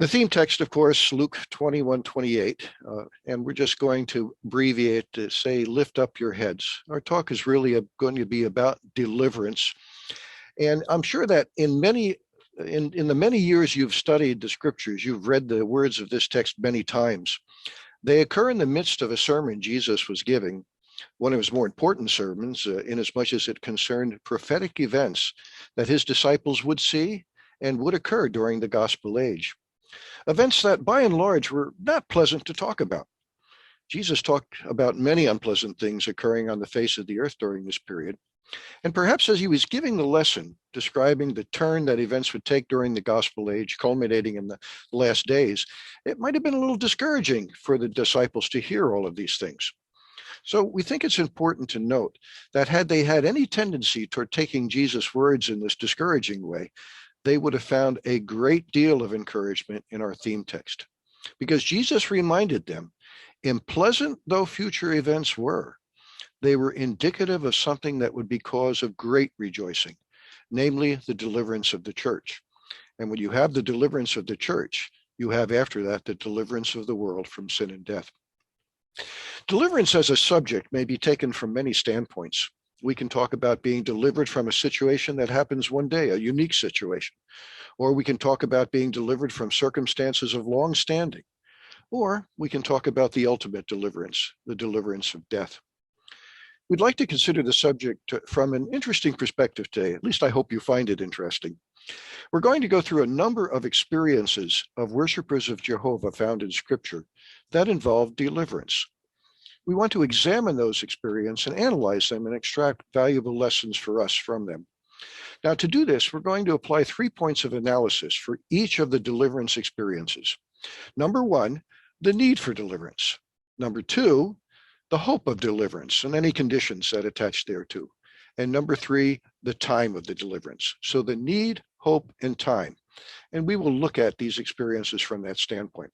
The theme text, of course, Luke 21:28, and we're just going to abbreviate to say, lift up your heads. Our talk is really going to be about deliverance. And I'm sure that in the many years you've studied the scriptures, you've read the words of this text many times. They occur in the midst of a sermon Jesus was giving, one of his more important sermons, in as much as it concerned prophetic events that his disciples would see and would occur during the gospel age. Events that, by and large, were not pleasant to talk about. Jesus talked about many unpleasant things occurring on the face of the earth during this period. And perhaps as he was giving the lesson, describing the turn that events would take during the gospel age, culminating in the last days, it might have been a little discouraging for the disciples to hear all of these things. So we think it's important to note that had they had any tendency toward taking Jesus' words in this discouraging way, they would have found a great deal of encouragement in our theme text. Because Jesus reminded them, unpleasant though future events were, they were indicative of something that would be cause of great rejoicing, namely the deliverance of the church. And when you have the deliverance of the church, you have after that the deliverance of the world from sin and death. Deliverance as a subject may be taken from many standpoints. We can talk about being delivered from a situation that happens one day, a unique situation. Or we can talk about being delivered from circumstances of long standing. Or we can talk about the ultimate deliverance, the deliverance of death. We'd like to consider the subject from an interesting perspective today. At least I hope you find it interesting. We're going to go through a number of experiences of worshipers of Jehovah found in Scripture that involve deliverance. We want to examine those experiences and analyze them and extract valuable lessons for us from them. Now, to do this, we're going to apply 3 points of analysis for each of the deliverance experiences. Number 1, the need for deliverance. Number 2, the hope of deliverance and any conditions that attach thereto. And number 3, the time of the deliverance. So the need, hope, and time. And we will look at these experiences from that standpoint.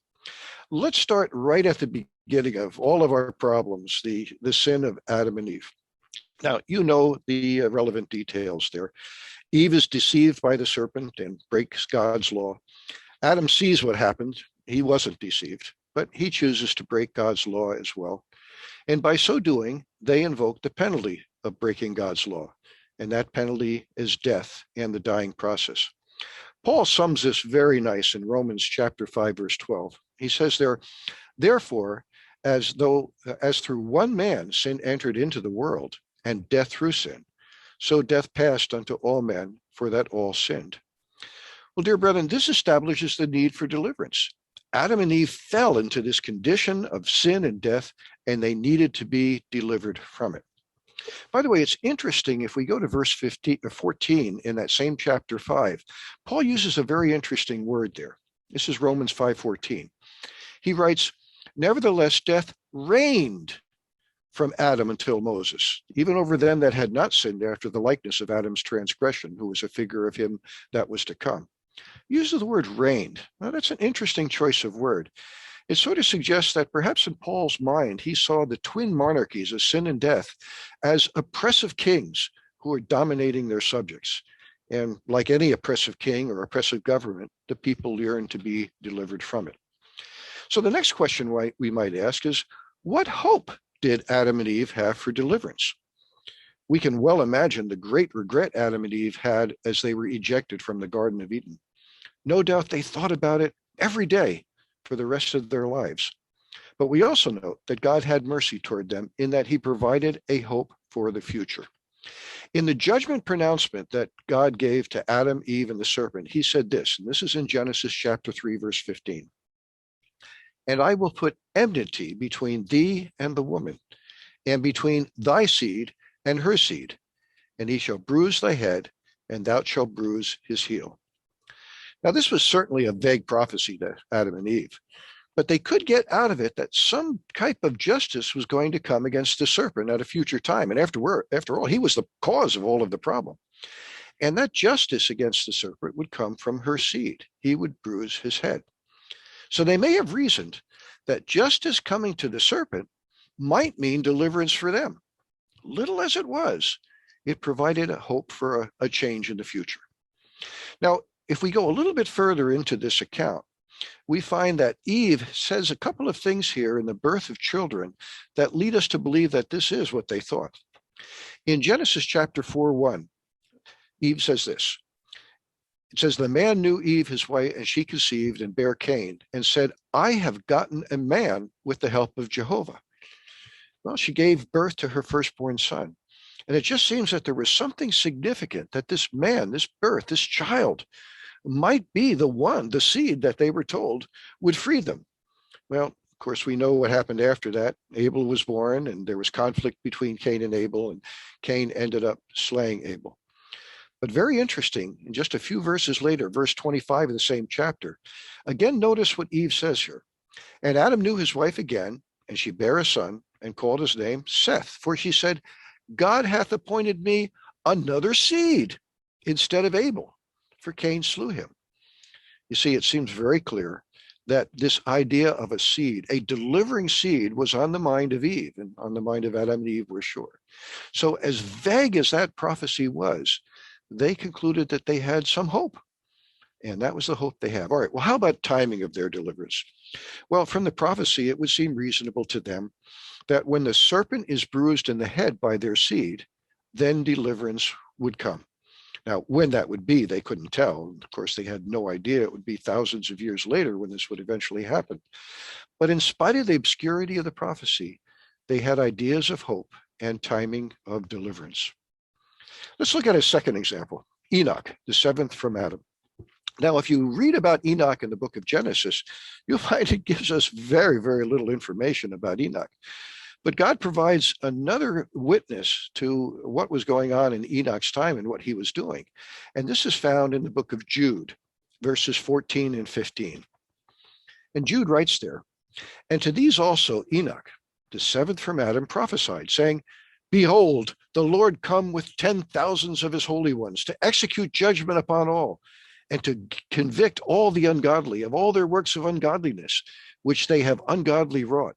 Let's start right at the beginning of all of our problems, the sin of Adam and Eve. Now, you know the relevant details there. Eve is deceived by the serpent and breaks God's law. Adam sees what happened. He wasn't deceived, but he chooses to break God's law as well. And by so doing, they invoke the penalty of breaking God's law. And that penalty is death and the dying process. Paul sums this very nice in Romans chapter 5, verse 12. He says there, therefore, as through one man sin entered into the world, and death through sin, so death passed unto all men, for that all sinned. Well, dear brethren, this establishes the need for deliverance. Adam and Eve fell into this condition of sin and death, and they needed to be delivered from it. By the way, it's interesting if we go to verse 14 in that same chapter 5, Paul uses a very interesting word there. This is Romans 5:14. He writes, nevertheless, death reigned from Adam until Moses, even over them that had not sinned after the likeness of Adam's transgression, who was a figure of him that was to come. Uses the word reigned. Now, that's an interesting choice of word. It sort of suggests that perhaps in Paul's mind, he saw the twin monarchies of sin and death as oppressive kings who are dominating their subjects. And like any oppressive king or oppressive government, the people yearn to be delivered from it. So the next question we might ask is, what hope did Adam and Eve have for deliverance? We can well imagine the great regret Adam and Eve had as they were ejected from the Garden of Eden. No doubt they thought about it every day for the rest of their lives. But we also note that God had mercy toward them in that he provided a hope for the future. In the judgment pronouncement that God gave to Adam, Eve, and the serpent, he said this, and this is in Genesis chapter 3, verse 15. And I will put enmity between thee and the woman, and between thy seed and her seed, and he shall bruise thy head, and thou shalt bruise his heel. Now, this was certainly a vague prophecy to Adam and Eve, but they could get out of it that some type of justice was going to come against the serpent at a future time. And after all, he was the cause of all of the problem. And that justice against the serpent would come from her seed. He would bruise his head. So they may have reasoned that justice coming to the serpent might mean deliverance for them. Little as it was, it provided a hope for a change in the future. Now, if we go a little bit further into this account, we find that Eve says a couple of things here in the birth of children that lead us to believe that this is what they thought. In Genesis chapter 4:1, Eve says this. It says, the man knew Eve, his wife, and she conceived and bare Cain, and said, I have gotten a man with the help of Jehovah. Well, she gave birth to her firstborn son. And it just seems that there was something significant that this man, this birth, this child might be the seed that they were told would free them. Well, of course, we know what happened after that. Abel was born, and there was conflict between Cain and Abel, and Cain ended up slaying Abel. But very interesting, in just a few verses later, verse 25 of the same chapter, again, notice what Eve says here. And Adam knew his wife again, and she bare a son, and called his name Seth. For she said, God hath appointed me another seed instead of Abel, for Cain slew him. You see, it seems very clear that this idea of a seed, a delivering seed, was on the mind of Eve, and on the mind of Adam and Eve, we're sure. So as vague as that prophecy was, they concluded that they had some hope. And that was the hope they have. All right, well, how about timing of their deliverance? Well, from the prophecy, it would seem reasonable to them that when the serpent is bruised in the head by their seed, then deliverance would come. Now, when that would be, they couldn't tell. Of course, they had no idea it would be thousands of years later when this would eventually happen. But in spite of the obscurity of the prophecy, they had ideas of hope and timing of deliverance. Let's look at a second example, Enoch, the seventh from Adam. Now, if you read about Enoch in the book of Genesis, you'll find it gives us very, very little information about Enoch. But God provides another witness to what was going on in Enoch's time and what he was doing. And this is found in the book of Jude, verses 14 and 15. And Jude writes there, and to these also Enoch, the seventh from Adam, prophesied, saying, behold, the Lord come with 10,000s of his holy ones to execute judgment upon all, and to convict all the ungodly of all their works of ungodliness, which they have ungodly wrought,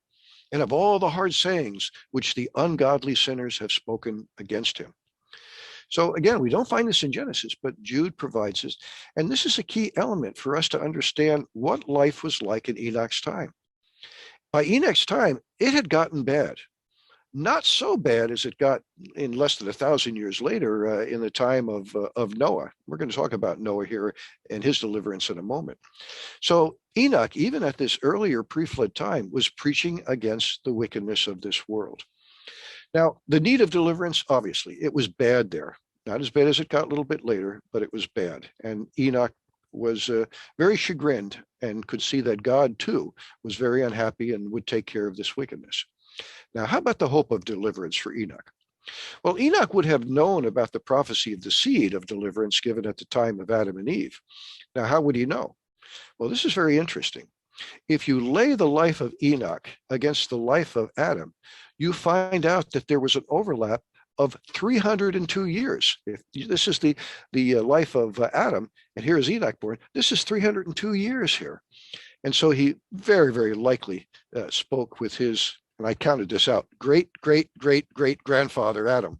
and of all the hard sayings which the ungodly sinners have spoken against him. So again, we don't find this in Genesis, but Jude provides this. And this is a key element for us to understand what life was like in Enoch's time. By Enoch's time, it had gotten bad. Not so bad as it got in less than 1,000 years later in the time of Noah. We're going to talk about Noah here and his deliverance in a moment. So Enoch, even at this earlier pre-flood time, was preaching against the wickedness of this world. Now, the need of deliverance, obviously, it was bad there. Not as bad as it got a little bit later, but it was bad. And Enoch was very chagrined and could see that God, too, was very unhappy and would take care of this wickedness. Now, how about the hope of deliverance for Enoch? Well, Enoch would have known about the prophecy of the seed of deliverance given at the time of Adam and Eve. Now, how would he know? Well, this is very interesting. If you lay the life of Enoch against the life of Adam, you find out that there was an overlap of 302 years. If this is the life of Adam, and here is Enoch born, this is 302 years here. And so he very, very likely spoke with his, and I counted this out, great-great-great-great-grandfather Adam.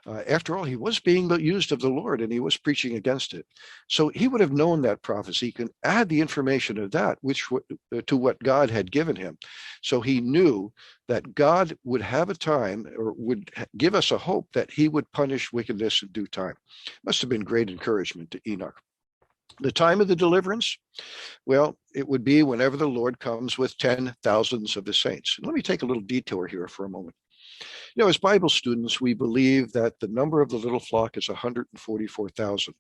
After all, he was being used of the Lord, and he was preaching against it. So he would have known that prophecy. He can add the information of that to what God had given him. So he knew that God would have a time, or would give us a hope that he would punish wickedness in due time. Must have been great encouragement to Enoch. The time of the deliverance, well, it would be whenever the Lord comes with 10,000s of the saints. Let me take a little detour here for a moment. You know, as Bible students, we believe that the number of the little flock is 144,000.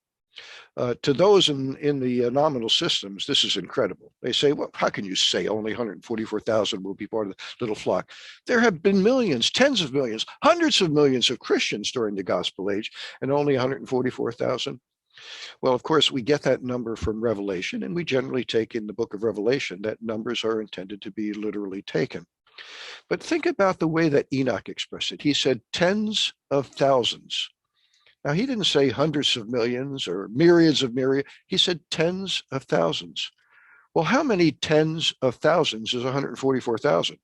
To those in the nominal systems, this is incredible. They say, well, how can you say only 144,000 will be part of the little flock? There have been millions, tens of millions, hundreds of millions of Christians during the gospel age, and only 144,000. Well, of course, we get that number from Revelation, and we generally take in the book of Revelation that numbers are intended to be literally taken. But think about the way that Enoch expressed it. He said tens of thousands. Now, he didn't say hundreds of millions or myriads of myriads. He said tens of thousands. Well, how many tens of thousands is 144,000?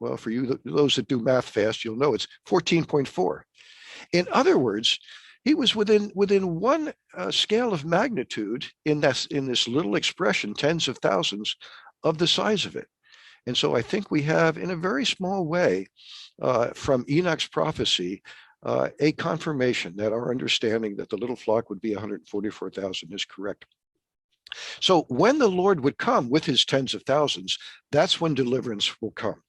Well, for you, those that do math fast, you'll know it's 14.4. In other words, He was within one scale of magnitude in this little expression, tens of thousands, of the size of it. And so I think we have, in a very small way, from Enoch's prophecy, a confirmation that our understanding that the little flock would be 144,000 is correct. So when the Lord would come with his tens of thousands, that's when deliverance will come.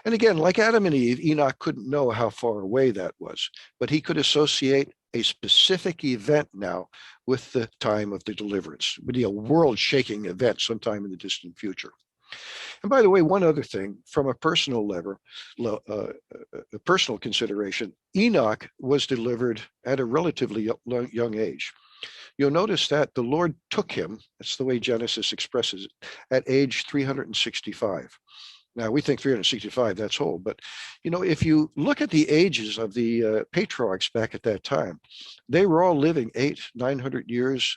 And again, like Adam and Eve, Enoch couldn't know how far away that was, but he could associate a specific event now with the time of the deliverance. It would be a world-shaking event sometime in the distant future. And by the way, one other thing, from a personal level, a personal consideration, Enoch was delivered at a relatively young age. You'll notice that the Lord took him, that's the way Genesis expresses it, at age 365. Now, we think 365, that's old, but if you look at the ages of the patriarchs back at that time, they were all living 800-900 years,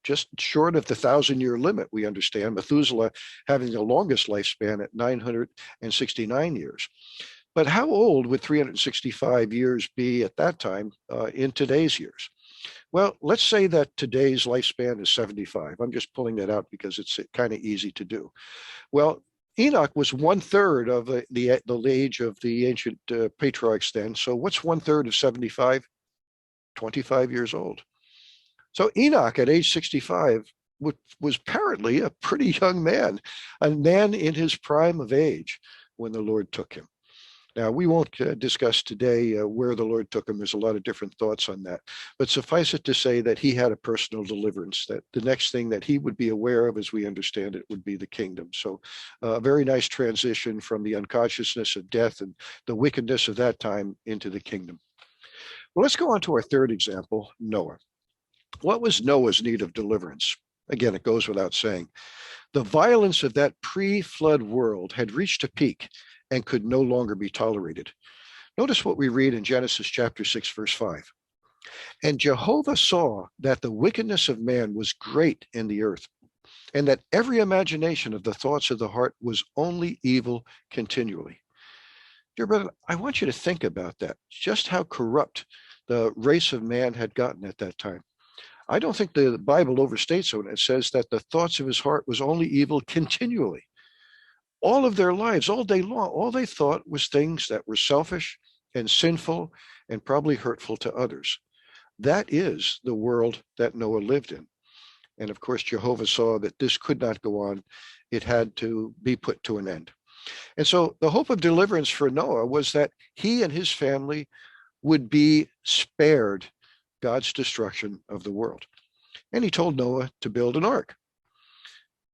just short of the 1,000-year limit, we understand. Methuselah having the longest lifespan at 969 years. But how old would 365 years be at that time in today's years? Well, let's say that today's lifespan is 75. I'm just pulling that out because it's kind of easy to do. Well, Enoch was 1/3 of the age of the ancient patriarchs then. So what's 1/3 of 75? 25 years old. So Enoch at age 65 was apparently a pretty young man, a man in his prime of age when the Lord took him. Now, we won't discuss today where the Lord took him. There's a lot of different thoughts on that. But suffice it to say that he had a personal deliverance, that the next thing that he would be aware of, as we understand it, would be the kingdom. So a very nice transition from the unconsciousness of death and the wickedness of that time into the kingdom. Well, let's go on to our third example, Noah. What was Noah's need of deliverance? Again, it goes without saying. The violence of that pre-flood world had reached a peak and could no longer be tolerated. Notice what we read in Genesis chapter 6, verse 5. And Jehovah saw that the wickedness of man was great in the earth, and that every imagination of the thoughts of the heart was only evil continually. Dear brother, I want you to think about that, just how corrupt the race of man had gotten at that time. I don't think the Bible overstates it when it says that the thoughts of his heart was only evil continually. All of their lives, all day long, all they thought was things that were selfish and sinful and probably hurtful to others. That is the world that Noah lived in. And of course, Jehovah saw that this could not go on. It had to be put to an end. And so the hope of deliverance for Noah was that he and his family would be spared God's destruction of the world. And he told Noah to build an ark.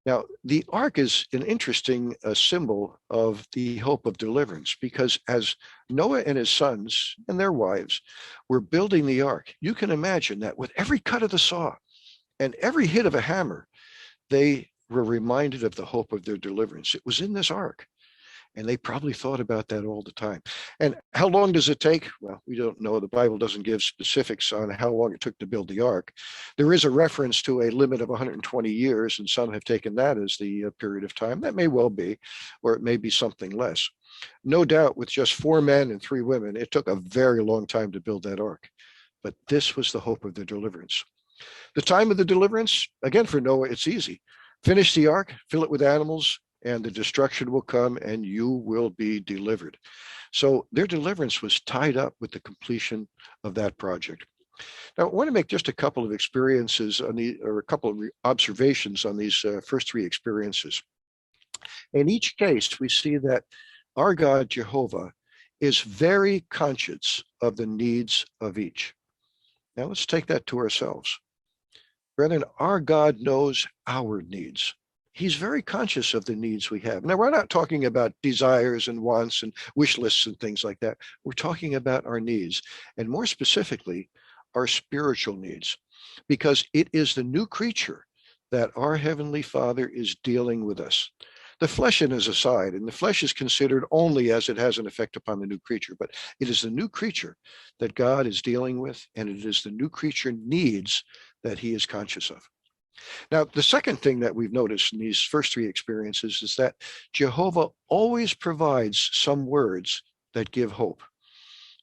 Now, the ark is an interesting symbol of the hope of deliverance, because as Noah and his sons and their wives were building the ark, you can imagine that with every cut of the saw and every hit of a hammer, they were reminded of the hope of their deliverance. It was in this ark. And they probably thought about that all the time. And how long does it take? Well, we don't know. The Bible doesn't give specifics on how long it took to build the ark. There is a reference to a limit of 120 years, and some have taken that as the period of time. That may well be, or it may be something less. No doubt with just 4 men and 3 women, it took a very long time to build that ark. But this was the hope of the deliverance. The time of the deliverance, again, for Noah, it's easy. Finish the ark, fill it with animals, and the destruction will come and you will be delivered. So their deliverance was tied up with the completion of that project. Now, I want to make just a couple of experiences on or a couple of observations on these first 3 experiences. In each case, we see that our God, Jehovah, is very conscious of the needs of each. Now, let's take that to ourselves. Brethren, our God knows our needs. He's very conscious of the needs we have. Now, we're not talking about desires and wants and wish lists and things like that. We're talking about our needs, and more specifically, our spiritual needs, because it is the new creature that our Heavenly Father is dealing with us. The flesh is aside, and the flesh is considered only as it has an effect upon the new creature, but it is the new creature that God is dealing with, and it is the new creature needs that He is conscious of. Now, the second thing that we've noticed in these first 3 experiences is that Jehovah always provides some words that give hope.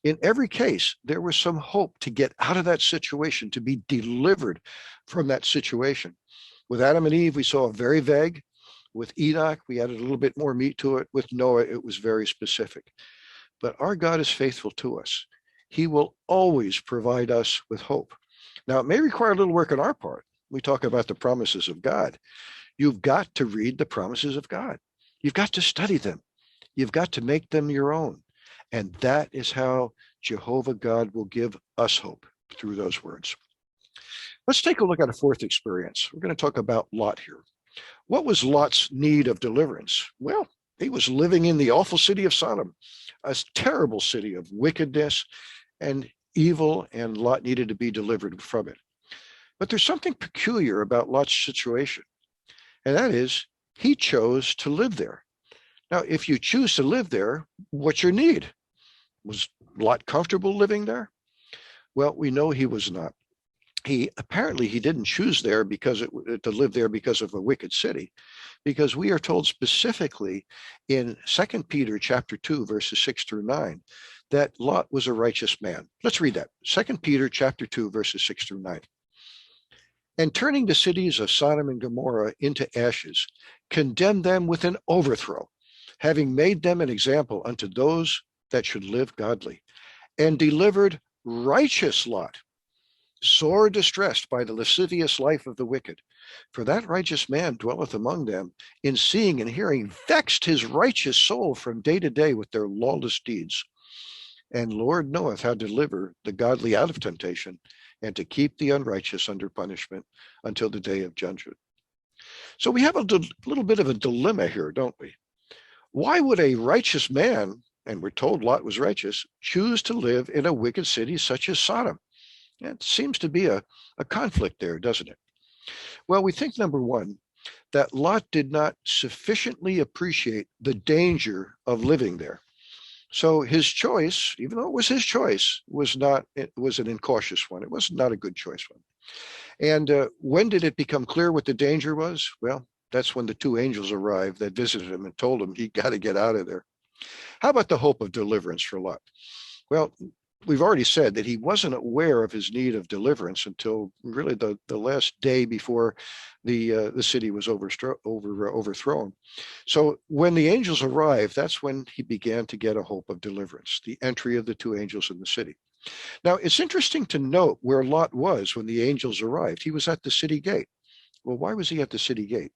In every case, there was some hope to get out of that situation, to be delivered from that situation. With Adam and Eve, we saw a very vague. With Enoch, we added a little bit more meat to it. With Noah, it was very specific. But our God is faithful to us. He will always provide us with hope. Now, it may require a little work on our part. We talk about the promises of God. You've got to read the promises of God. You've got to study them. You've got to make them your own. And that is how Jehovah God will give us hope, through those words. Let's take a look at a fourth experience. We're going to talk about Lot here. What was Lot's need of deliverance? Well, he was living in the awful city of Sodom, a terrible city of wickedness and evil, and Lot needed to be delivered from it. But there's something peculiar about Lot's situation, and that is he chose to live there. Now, if you choose to live there, what's your need? Was Lot comfortable living there? Well, we know he was not. He didn't choose there to live there because of a wicked city, because we are told specifically in 2 Peter chapter 2, verses 6 through 9, that Lot was a righteous man. Let's read that. 2 Peter chapter 2, verses 6 through 9. And turning the cities of Sodom and Gomorrah into ashes, condemned them with an overthrow, having made them an example unto those that should live godly, and delivered righteous Lot, sore distressed by the lascivious life of the wicked. For that righteous man dwelleth among them, in seeing and hearing, vexed his righteous soul from day to day with their lawless deeds. And Lord knoweth how to deliver the godly out of temptation, and to keep the unrighteous under punishment until the day of judgment. So we have a little bit of a dilemma here, don't we? Why would a righteous man, and we're told Lot was righteous, choose to live in a wicked city such as Sodom? It seems to be a conflict there, doesn't it? Well, we think, number one, that Lot did not sufficiently appreciate the danger of living there. So his choice, even though it was his choice, was an incautious one. It was not a good choice one. And when did it become clear what the danger was? Well, that's when the two angels arrived that visited him and told him he got to get out of there. How about the hope of deliverance for Lot? Well, we've already said that he wasn't aware of his need of deliverance until really the last day before the city was overthrown. So when the angels arrived, that's when he began to get a hope of deliverance, the entry of the two angels in the city. Now, it's interesting to note where Lot was when the angels arrived. He was at the city gate. Well, why was he at the city gate?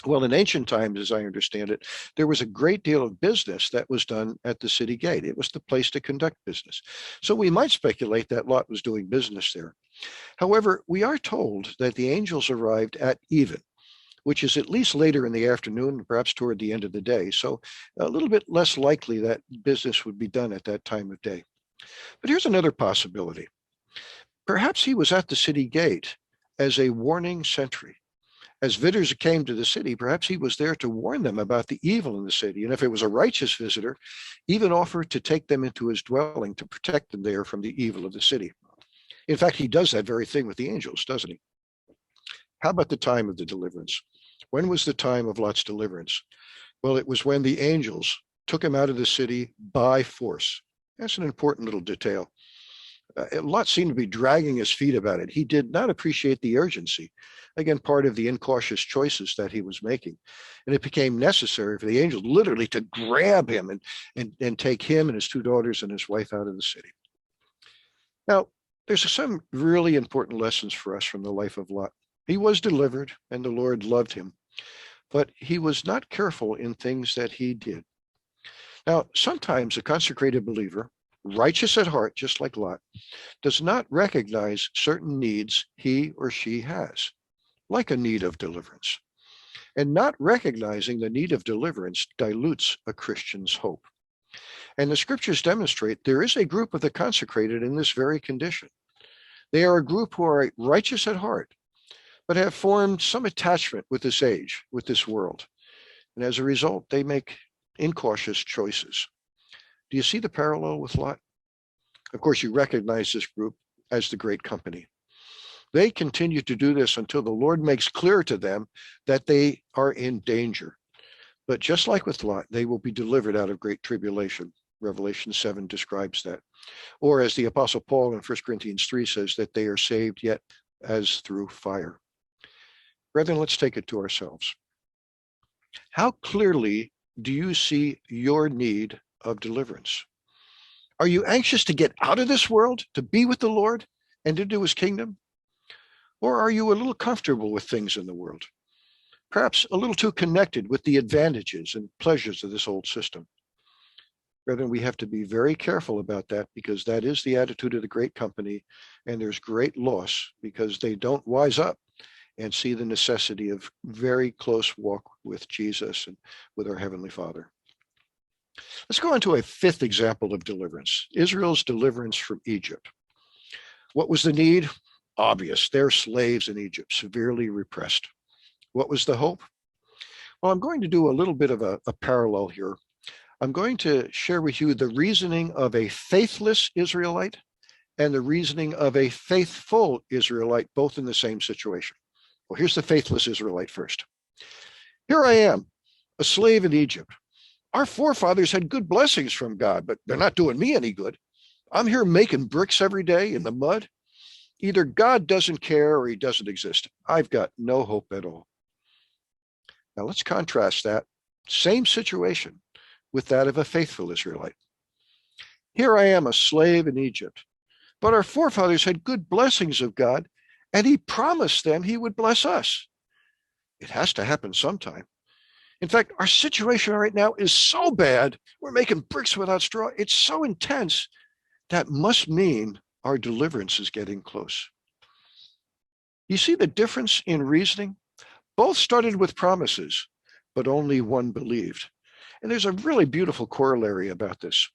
Well, in ancient times, as I understand it, there was a great deal of business that was done at the city gate. It was the place to conduct business. So we might speculate that Lot was doing business there. However, we are told that the angels arrived at even, which is at least later in the afternoon, perhaps toward the end of the day. So a little bit less likely that business would be done at that time of day. But here's another possibility. Perhaps he was at the city gate as a warning sentry. As visitors came to the city, perhaps he was there to warn them about the evil in the city. And if it was a righteous visitor, even offer to take them into his dwelling to protect them there from the evil of the city. In fact, he does that very thing with the angels, doesn't he? How about the time of the deliverance? When was the time of Lot's deliverance? Well, it was when the angels took him out of the city by force. That's an important little detail. Lot seemed to be dragging his feet about it. He did not appreciate the urgency. Again, part of the incautious choices that he was making. And it became necessary for the angels literally to grab him and take him and his two daughters and his wife out of the city. Now, there's some really important lessons for us from the life of Lot. He was delivered and the Lord loved him, but he was not careful in things that he did. Now, sometimes a consecrated believer, righteous at heart, just like Lot, does not recognize certain needs he or she has, like a need of deliverance. And not recognizing the need of deliverance dilutes a Christian's hope. And the scriptures demonstrate there is a group of the consecrated in this very condition. They are a group who are righteous at heart, but have formed some attachment with this age, with this world. And as a result, they make incautious choices. Do you see the parallel with Lot? Of course, you recognize this group as the great company. They continue to do this until the Lord makes clear to them that they are in danger. But just like with Lot, they will be delivered out of great tribulation. Revelation 7 describes that. Or as the Apostle Paul in 1 Corinthians 3 says, that they are saved yet as through fire. Brethren, let's take it to ourselves. How clearly do you see your need of deliverance? Are you anxious to get out of this world, to be with the Lord, and to do his kingdom? Or are you a little comfortable with things in the world? Perhaps a little too connected with the advantages and pleasures of this old system. Brethren, we have to be very careful about that, because that is the attitude of the great company, and there's great loss because they don't wise up and see the necessity of very close walk with Jesus and with our Heavenly Father. Let's go on to a fifth example of deliverance, Israel's deliverance from Egypt. What was the need? Obvious. They're slaves in Egypt, severely repressed. What was the hope? Well, I'm going to do a little bit of a parallel here. I'm going to share with you the reasoning of a faithless Israelite and the reasoning of a faithful Israelite, both in the same situation. Well, here's the faithless Israelite first. Here I am, a slave in Egypt. Our forefathers had good blessings from God, but they're not doing me any good. I'm here making bricks every day in the mud. Either God doesn't care or he doesn't exist. I've got no hope at all. Now let's contrast that same situation with that of a faithful Israelite. Here I am, a slave in Egypt, but our forefathers had good blessings of God, and he promised them he would bless us. It has to happen sometime. In fact, our situation right now is so bad, we're making bricks without straw. It's so intense, that must mean our deliverance is getting close. You see the difference in reasoning? Both started with promises, but only one believed. And there's a really beautiful corollary about this.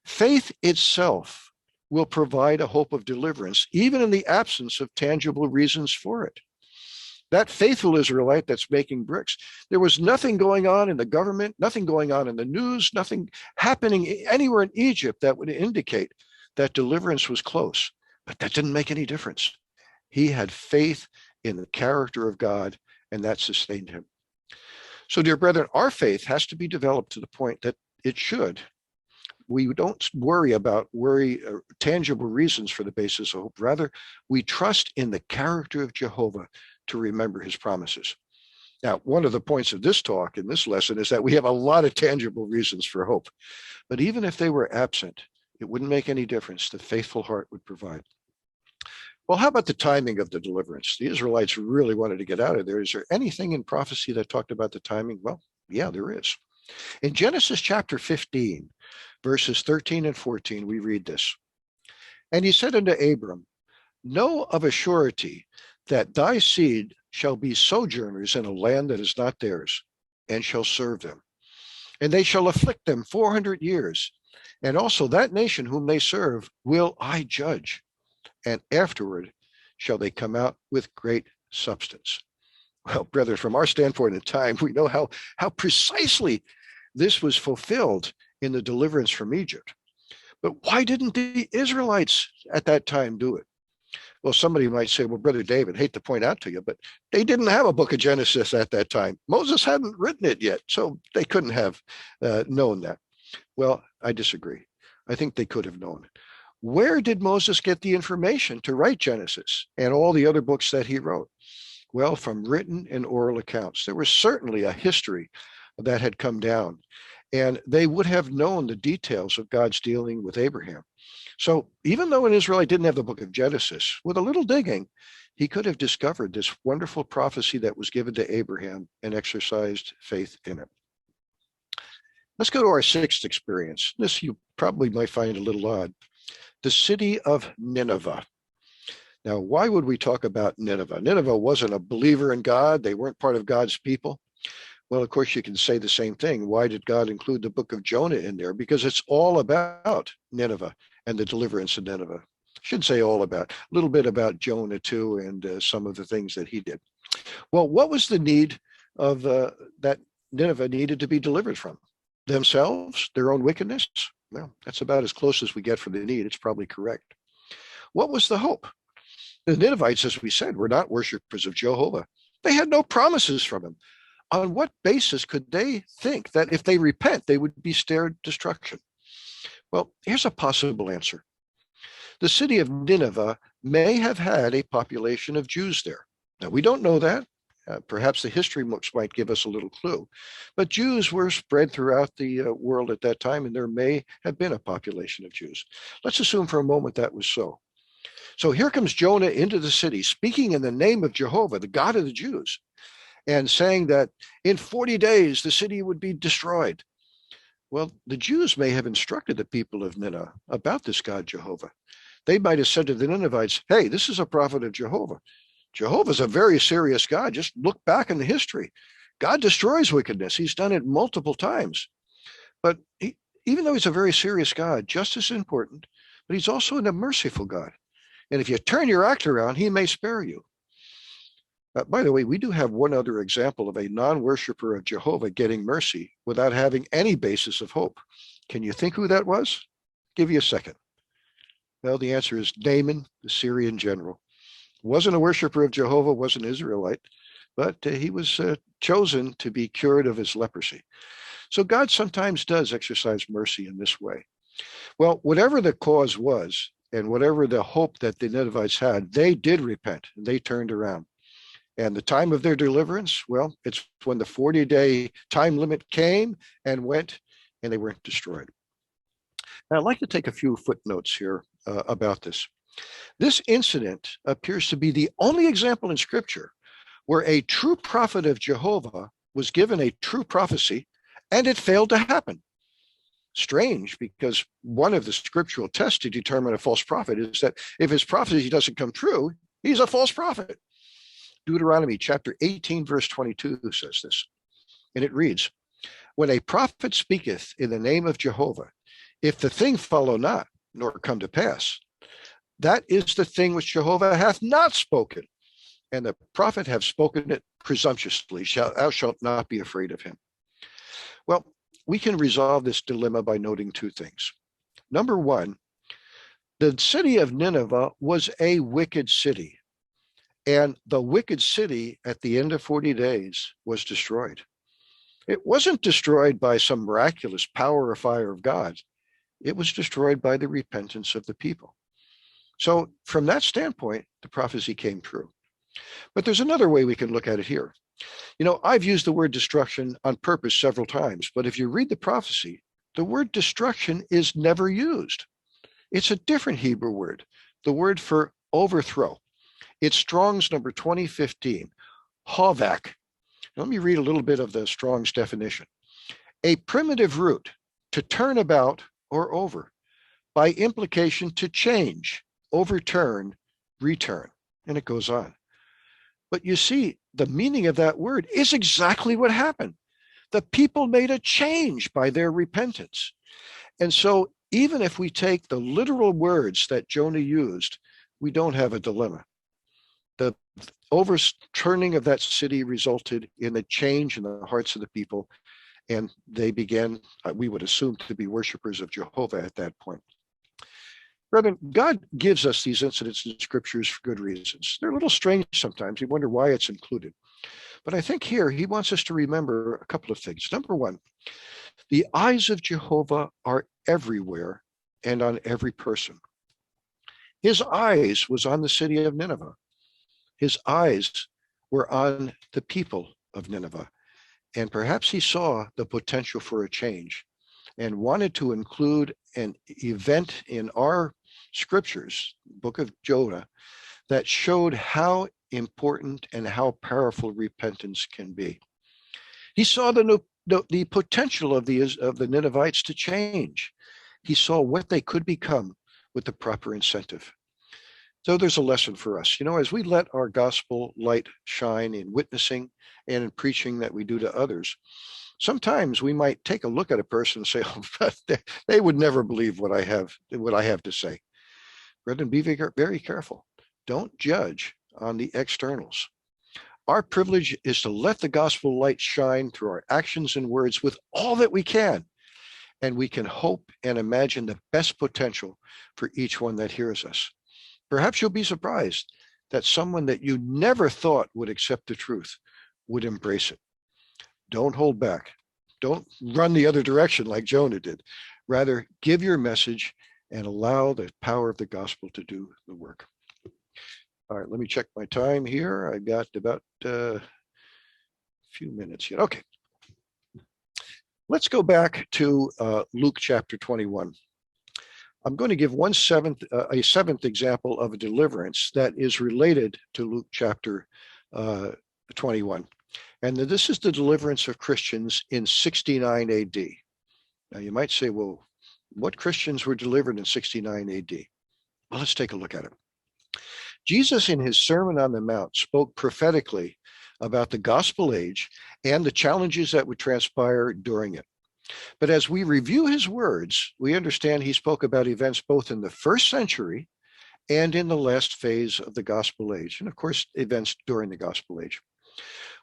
Faith itself will provide a hope of deliverance, even in the absence of tangible reasons for it. That faithful Israelite that's making bricks, there was nothing going on in the government, nothing going on in the news, nothing happening anywhere in Egypt that would indicate that deliverance was close. But that didn't make any difference. He had faith in the character of God, and that sustained him. So, dear brethren, our faith has to be developed to the point that it should. We don't worry about tangible reasons for the basis of hope. Rather, we trust in the character of Jehovah to remember his promises. Now, one of the points of this talk in this lesson is that we have a lot of tangible reasons for hope. But even if they were absent, it wouldn't make any difference. The faithful heart would provide. Well, how about the timing of the deliverance? The Israelites really wanted to get out of there. Is there anything in prophecy that talked about the timing? Well, yeah, there is. In Genesis chapter 15, verses 13 and 14, we read this. And he said unto Abram, know of a surety that thy seed shall be sojourners in a land that is not theirs, and shall serve them. And they shall afflict them 400 years. And also that nation whom they serve will I judge. And afterward shall they come out with great substance. Well, brethren, from our standpoint in time, we know how precisely this was fulfilled in the deliverance from Egypt. But why didn't the Israelites at that time do it? Well, somebody might say, well, Brother David, hate to point out to you, but they didn't have a book of Genesis at that time. Moses hadn't written it yet, so they couldn't have known that. Well, I disagree. I think they could have known. Where did Moses get the information to write Genesis and all the other books that he wrote? Well, from written and oral accounts. There was certainly a history that had come down, and they would have known the details of God's dealing with Abraham. So even though an Israelite didn't have the book of Genesis, with a little digging, he could have discovered this wonderful prophecy that was given to Abraham and exercised faith in it. Let's go to our sixth experience. This you probably might find a little odd. The city of Nineveh. Now, why would we talk about Nineveh? Nineveh wasn't a believer in God. They weren't part of God's people. Well, of course, you can say the same thing. Why did God include the book of Jonah in there? Because it's all about Nineveh and the deliverance of Nineveh. I shouldn't say all about, a little bit about Jonah too, and some of the things that he did. Well, what was the need of that Nineveh needed to be delivered from? Themselves, their own wickedness? Well, that's about as close as we get for the need. It's probably correct. What was the hope? The Ninevites, as we said, were not worshipers of Jehovah. They had no promises from him. On what basis could they think that if they repent, they would be spared destruction? Well, here's a possible answer. The city of Nineveh may have had a population of Jews there. Now, we don't know that. Perhaps the history books might give us a little clue. But Jews were spread throughout the world at that time, and there may have been a population of Jews. Let's assume for a moment that was so. So here comes Jonah into the city, speaking in the name of Jehovah, the God of the Jews, and saying that in 40 days the city would be destroyed. Well, the Jews may have instructed the people of Nineveh about this God Jehovah. They might have said to the Ninevites, hey, this is a prophet of Jehovah. Jehovah's a very serious God. Just look back in the history. God destroys wickedness. He's done it multiple times. But even though he's a very serious God, just as important, but he's also a merciful God. And if you turn your act around, he may spare you. By the way, we do have one other example of a non-worshiper of Jehovah getting mercy without having any basis of hope. Can you think who that was? Give you a second. Well, the answer is Naaman, the Syrian general. Wasn't a worshiper of Jehovah, wasn't an Israelite, but he was chosen to be cured of his leprosy. So God sometimes does exercise mercy in this way. Well, whatever the cause was, and whatever the hope that the Ninevites had, they did repent, and they turned around. And the time of their deliverance, well, it's when the 40-day time limit came and went, and they weren't destroyed. Now, I'd like to take a few footnotes here about this. This incident appears to be the only example in Scripture where a true prophet of Jehovah was given a true prophecy and it failed to happen. Strange, because one of the scriptural tests to determine a false prophet is that if his prophecy doesn't come true, he's a false prophet. Deuteronomy chapter 18, verse 22 says this, and it reads, when a prophet speaketh in the name of Jehovah, if the thing follow not, nor come to pass, that is the thing which Jehovah hath not spoken, and the prophet have spoken it presumptuously. Thou shalt not be afraid of him. Well, we can resolve this dilemma by noting two things. Number one, the city of Nineveh was a wicked city, and the wicked city at the end of 40 days was destroyed. It wasn't destroyed by some miraculous power or fire of God. It was destroyed by the repentance of the people. So from that standpoint, the prophecy came true. But there's another way we can look at it here. You know, I've used the word destruction on purpose several times, but if you read the prophecy, the word destruction is never used. It's a different Hebrew word, the word for overthrow. It's Strong's number 2015, havak. Let me read a little bit of the Strong's definition. A primitive root, to turn about or over, by implication to change, overturn, return, and it goes on. But you see, the meaning of that word is exactly what happened. The people made a change by their repentance. And so even if we take the literal words that Jonah used, we don't have a dilemma. The overturning of that city resulted in a change in the hearts of the people, and they began, we would assume, to be worshipers of Jehovah at that point. Brethren, God gives us these incidents in scriptures for good reasons. They're a little strange sometimes. We wonder why it's included. But I think here he wants us to remember a couple of things. Number one, the eyes of Jehovah are everywhere and on every person. His eyes was on the city of Nineveh. His eyes were on the people of Nineveh. And perhaps he saw the potential for a change and wanted to include an event in our scriptures, book of Jonah, that showed how important and how powerful repentance can be. He saw the potential of the Ninevites to change. He saw what they could become with the proper incentive. So there's a lesson for us. You know, as we let our gospel light shine in witnessing and in preaching that we do to others, sometimes we might take a look at a person and say, oh, they would never believe what I have to say. Brethren, be very careful. Don't judge on the externals. Our privilege is to let the gospel light shine through our actions and words with all that we can. And we can hope and imagine the best potential for each one that hears us. Perhaps you'll be surprised that someone that you never thought would accept the truth would embrace it. Don't hold back. Don't run the other direction like Jonah did. Rather, give your message and allow the power of the gospel to do the work. All right, let me check my time here. I got about a few minutes yet. Okay. Let's go back to Luke chapter 21. I'm going to give a seventh example of a deliverance that is related to Luke chapter 21. And this is the deliverance of Christians in 69 AD. Now you might say, well, what Christians were delivered in 69 AD? Well, let's take a look at it. Jesus, in his Sermon on the Mount, spoke prophetically about the gospel age and the challenges that would transpire during it. But as we review his words, we understand he spoke about events both in the first century and in the last phase of the gospel age, and of course, events during the gospel age.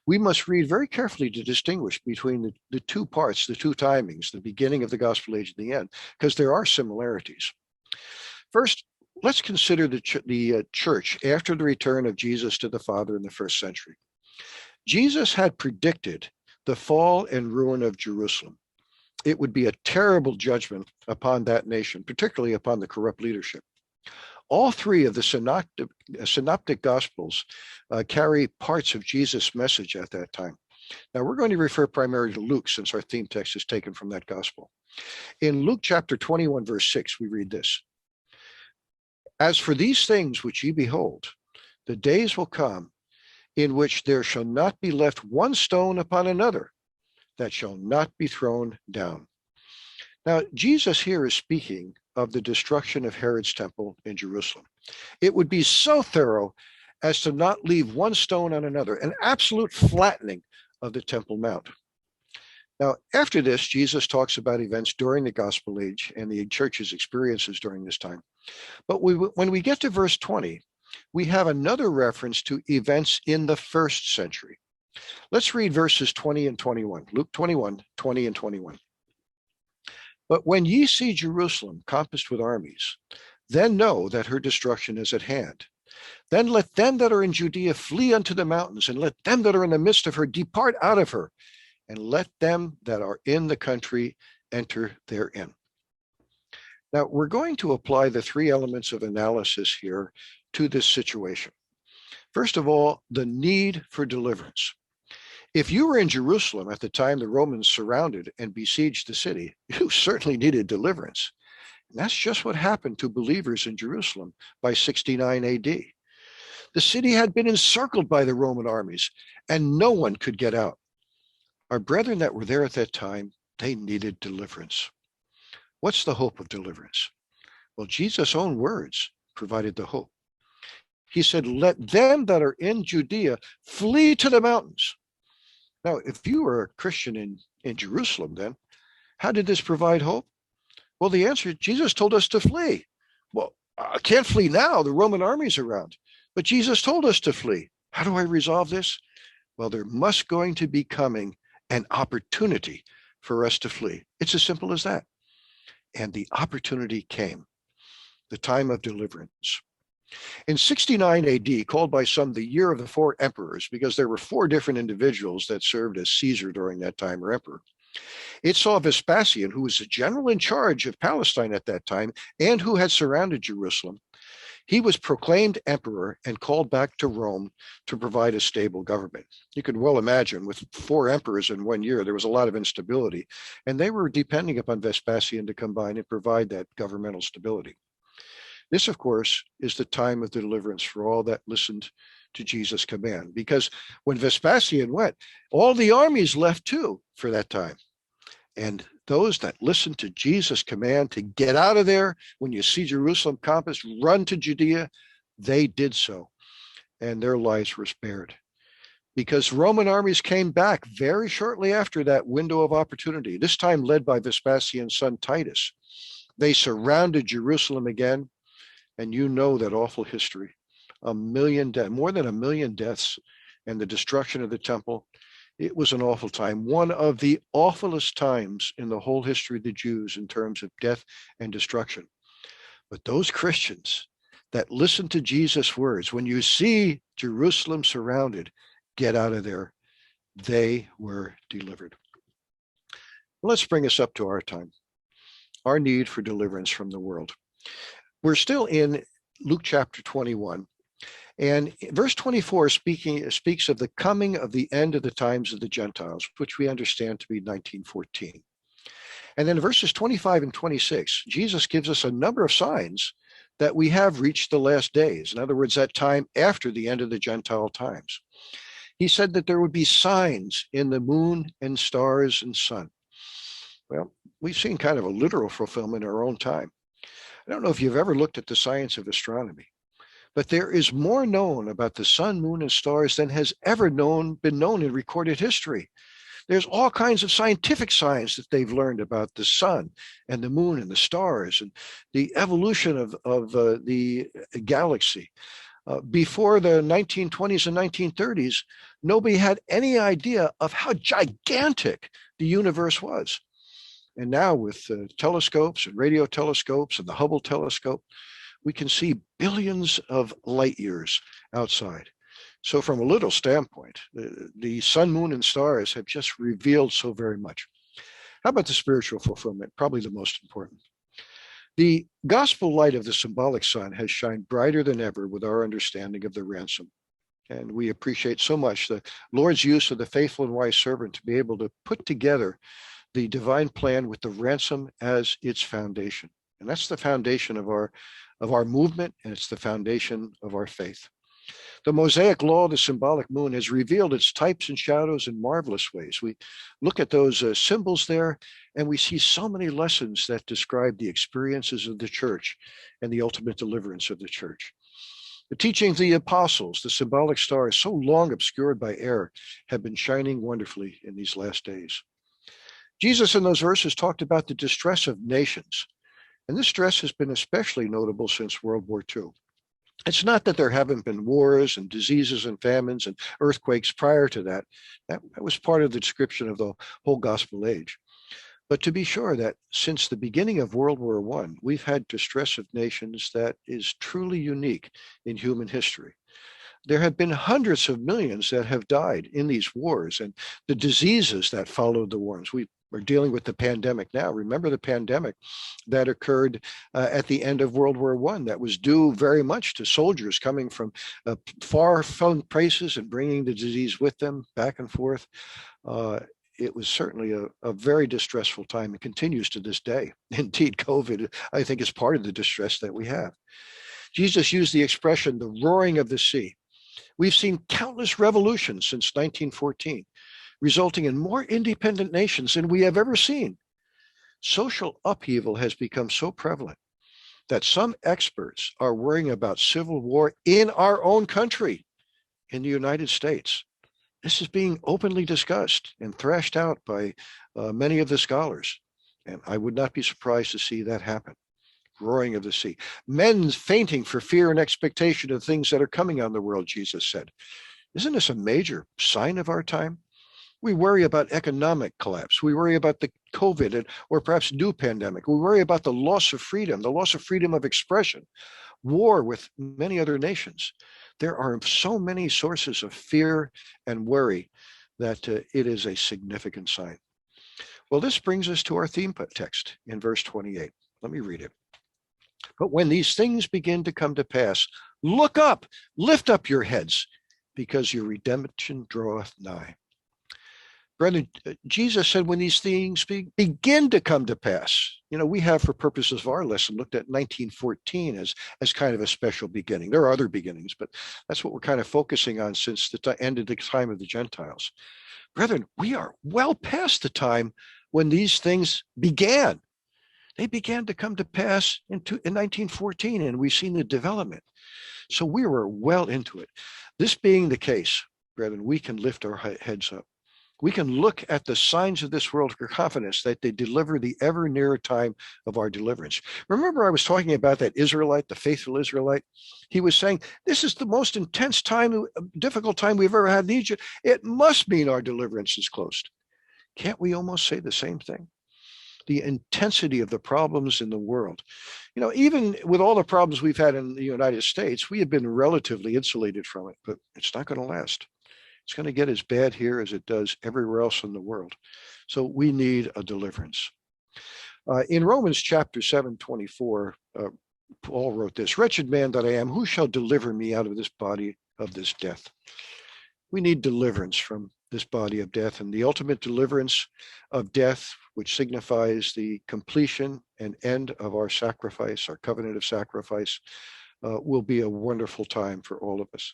We must read very carefully to distinguish between the two parts, the two timings, the beginning of the gospel age and the end, because there are similarities. First, let's consider the church after the return of Jesus to the Father in the first century. Jesus had predicted the fall and ruin of Jerusalem. It would be a terrible judgment upon that nation, particularly upon the corrupt leadership. All three of the synoptic gospels carry parts of Jesus' message at that time. Now, we're going to refer primarily to Luke since our theme text is taken from that gospel. In Luke chapter 21, verse 6, we read this. As for these things which ye behold, the days will come in which there shall not be left one stone upon another that shall not be thrown down. Now, Jesus here is speaking of the destruction of Herod's temple in Jerusalem. It would be so thorough as to not leave one stone on another, an absolute flattening of the Temple Mount. Now, after this, Jesus talks about events during the gospel age and the church's experiences during this time. But when we get to verse 20, we have another reference to events in the first century. Let's read verses 20 and 21. Luke 21, 20 and 21. But when ye see Jerusalem compassed with armies, then know that her destruction is at hand. Then let them that are in Judea flee unto the mountains, and let them that are in the midst of her depart out of her, and let them that are in the country enter therein. Now, we're going to apply the three elements of analysis here to this situation. First of all, the need for deliverance. If you were in Jerusalem at the time the Romans surrounded and besieged the city, you certainly needed deliverance. And that's just what happened to believers in Jerusalem by 69 AD. The city had been encircled by the Roman armies, and no one could get out. Our brethren that were there at that time, they needed deliverance. What's the hope of deliverance? Well, Jesus' own words provided the hope. He said, let them that are in Judea flee to the mountains. Now, if you were a Christian in Jerusalem then, how did this provide hope? Well, the answer, Jesus told us to flee. Well, I can't flee now. The Roman army's around. But Jesus told us to flee. How do I resolve this? Well, there must going to be coming an opportunity for us to flee. It's as simple as that. And the opportunity came, the time of deliverance. In 69 AD, called by some the year of the four emperors, because there were four different individuals that served as Caesar during that time, or emperor, it saw Vespasian, who was the general in charge of Palestine at that time and who had surrounded Jerusalem. He was proclaimed emperor and called back to Rome to provide a stable government. You can well imagine with four emperors in 1 year, there was a lot of instability, and they were depending upon Vespasian to combine and provide that governmental stability. This, of course, is the time of deliverance for all that listened to Jesus' command, because when Vespasian went, all the armies left too for that time. And those that listened to Jesus' command to get out of there, when you see Jerusalem compassed, run to Judea, they did so, and their lives were spared. Because Roman armies came back very shortly after that window of opportunity, this time led by Vespasian's son Titus. They surrounded Jerusalem again, and you know that awful history. More than 1 million deaths and the destruction of the temple. It was an awful time, one of the awfulest times in the whole history of the Jews in terms of death and destruction. But those Christians that listened to Jesus' words, when you see Jerusalem surrounded, get out of there, they were delivered. Let's bring us up to our time. our need for deliverance from the world. We're still in Luke chapter 21. And verse 24 speaks of the coming of the end of the times of the Gentiles, which we understand to be 1914. And then verses 25 and 26, Jesus gives us a number of signs that we have reached the last days. In other words, that time after the end of the Gentile times. He said that there would be signs in the moon and stars and sun. Well, we've seen kind of a literal fulfillment in our own time. I don't know if you've ever looked at the science of astronomy, but there is more known about the sun, moon, and stars than has ever been known in recorded history. There's all kinds of scientific science that they've learned about the sun and the moon and the stars and the evolution of the galaxy. Before the 1920s and 1930s, nobody had any idea of how gigantic the universe was. And now with telescopes and radio telescopes and the Hubble telescope, we can see billions of light years outside. So from a little standpoint, the sun, moon, and stars have just revealed so very much. How about the spiritual fulfillment? Probably the most important. The gospel light of the symbolic sun has shined brighter than ever with our understanding of the ransom. And we appreciate so much the Lord's use of the faithful and wise servant to be able to put together the divine plan with the ransom as its foundation. And that's the foundation of our movement, and it's the foundation of our faith. The Mosaic law of the symbolic moon has revealed its types and shadows in marvelous ways. We look at those symbols there, and we see so many lessons that describe the experiences of the church and the ultimate deliverance of the church. The teaching of the apostles, the symbolic stars, so long obscured by error, have been shining wonderfully in these last days. Jesus in those verses talked about the distress of nations, and this stress has been especially notable since World War II. It's not that there haven't been wars and diseases and famines and earthquakes prior to that. That was part of the description of the whole gospel age. But to be sure that since the beginning of World War I, we've had distress of nations that is truly unique in human history. There have been hundreds of millions that have died in these wars and the diseases that followed the wars. We're dealing with the pandemic now. Remember the pandemic that occurred at the end of World War I that was due very much to soldiers coming from far-flung places and bringing the disease with them back and forth. It was certainly a very distressful time and continues to this day. Indeed, COVID, I think, is part of the distress that we have. Jesus used the expression, the roaring of the sea. We've seen countless revolutions since 1914, resulting in more independent nations than we have ever seen. Social upheaval has become so prevalent that some experts are worrying about civil war in our own country, in the United States. This is being openly discussed and thrashed out by many of the scholars, and I would not be surprised to see that happen. Roaring of the sea. Men fainting for fear and expectation of things that are coming on the world, Jesus said. Isn't this a major sign of our time? We worry about economic collapse. We worry about the COVID or perhaps new pandemic. We worry about the loss of freedom of expression, war with many other nations. There are so many sources of fear and worry that it is a significant sign. Well, this brings us to our theme text in verse 28. Let me read it. But when these things begin to come to pass, look up, lift up your heads, because your redemption draweth nigh. Brethren, Jesus said when these things begin to come to pass, we have for purposes of our lesson looked at 1914 as kind of a special beginning. There are other beginnings, but that's what we're kind of focusing on since the end of the time of the Gentiles. Brethren, we are well past the time when these things began. They began to come to pass in 1914, and we've seen the development. So we were well into it. This being the case, brethren, we can lift our heads up. We can look at the signs of this world for confidence that they deliver the ever nearer time of our deliverance. Remember, I was talking about that Israelite, the faithful Israelite. He was saying, this is the most intense time, difficult time we've ever had in Egypt. It must mean our deliverance is close. Can't we almost say the same thing? The intensity of the problems in the world. Even with all the problems we've had in the United States, we have been relatively insulated from it, but it's not going to last. It's going to get as bad here as it does everywhere else in the world. So we need a deliverance. In Romans chapter 7:24, Paul wrote this, "Wretched man that I am, who shall deliver me out of this body of this death?" We need deliverance from this body of death, and the ultimate deliverance of death, which signifies the completion and end of our sacrifice, our covenant of sacrifice, will be a wonderful time for all of us.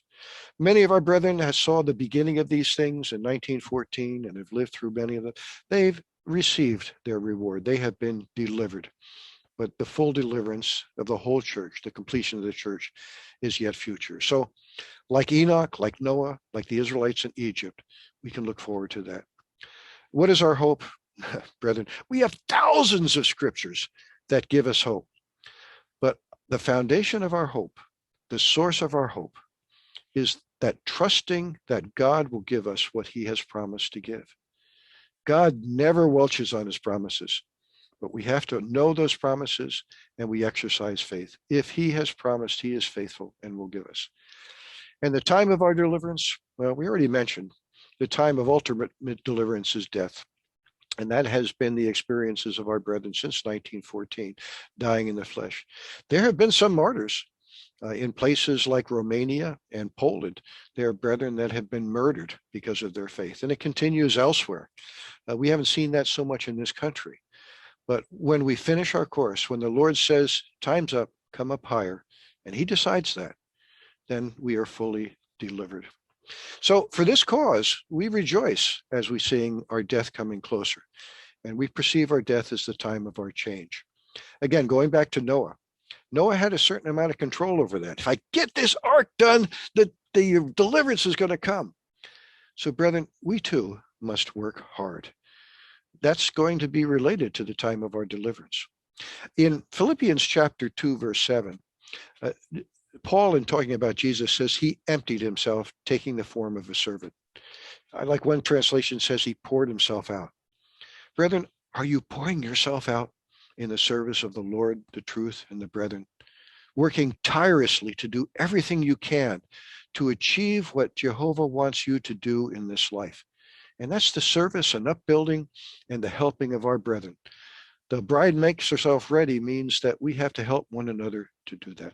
Many of our brethren have saw the beginning of these things in 1914 and have lived through many of them. They've received their reward. They have been delivered. But the full deliverance of the whole church, the completion of the church, is yet future. So like Enoch, like Noah, like the Israelites in Egypt, we can look forward to that. What is our hope? Brethren, we have thousands of scriptures that give us hope. But the foundation of our hope, the source of our hope, is that trusting that God will give us what he has promised to give. God never welches on his promises, but we have to know those promises and we exercise faith. If he has promised, he is faithful and will give us. And the time of our deliverance, well, we already mentioned the time of ultimate deliverance is death. And that has been the experiences of our brethren since 1914, dying in the flesh. There have been some martyrs in places like Romania and Poland. There are brethren that have been murdered because of their faith, and it continues elsewhere. We haven't seen that so much in this country. But when we finish our course, when the Lord says, time's up, come up higher, and he decides that, then we are fully delivered. So for this cause, we rejoice as we seeing our death coming closer, and we perceive our death as the time of our change. Again, going back to Noah, Noah had a certain amount of control over that. If I get this ark done, the deliverance is going to come. So brethren, we too must work hard. That's going to be related to the time of our deliverance. In Philippians chapter 2, verse 7, Paul, in talking about Jesus, says he emptied himself, taking the form of a servant. I like one translation says he poured himself out. Brethren, are you pouring yourself out in the service of the Lord, the truth, and the brethren, working tirelessly to do everything you can to achieve what Jehovah wants you to do in this life? And that's the service and upbuilding and the helping of our brethren. The bride makes herself ready means that we have to help one another to do that.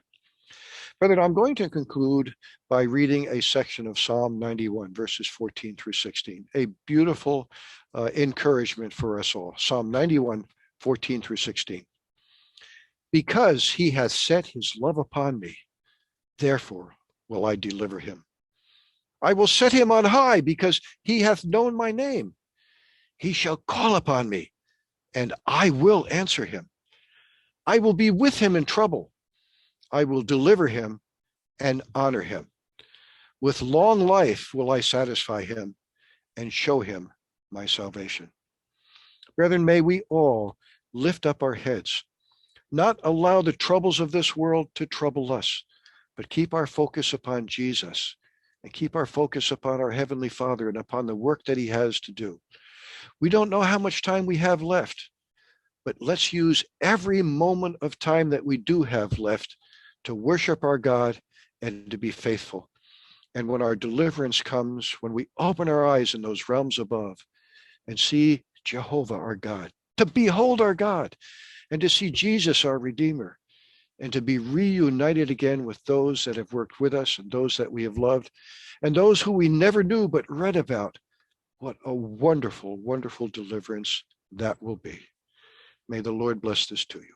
Brethren, I'm going to conclude by reading a section of Psalm 91, verses 14 through 16, a beautiful encouragement for us all. Psalm 91, 14 through 16. Because he hath set his love upon me, therefore will I deliver him. I will set him on high because he hath known my name. He shall call upon me, and I will answer him. I will be with him in trouble. I will deliver him and honor him. With long life will I satisfy him and show him my salvation. Brethren, may we all lift up our heads, not allow the troubles of this world to trouble us, but keep our focus upon Jesus and keep our focus upon our Heavenly Father and upon the work that he has to do. We don't know how much time we have left, but let's use every moment of time that we do have left to worship our God and to be faithful. And when our deliverance comes, when we open our eyes in those realms above and see Jehovah our God, to behold our God, and to see Jesus our Redeemer, and to be reunited again with those that have worked with us and those that we have loved, and those who we never knew but read about, what a wonderful, wonderful deliverance that will be. May the Lord bless this to you.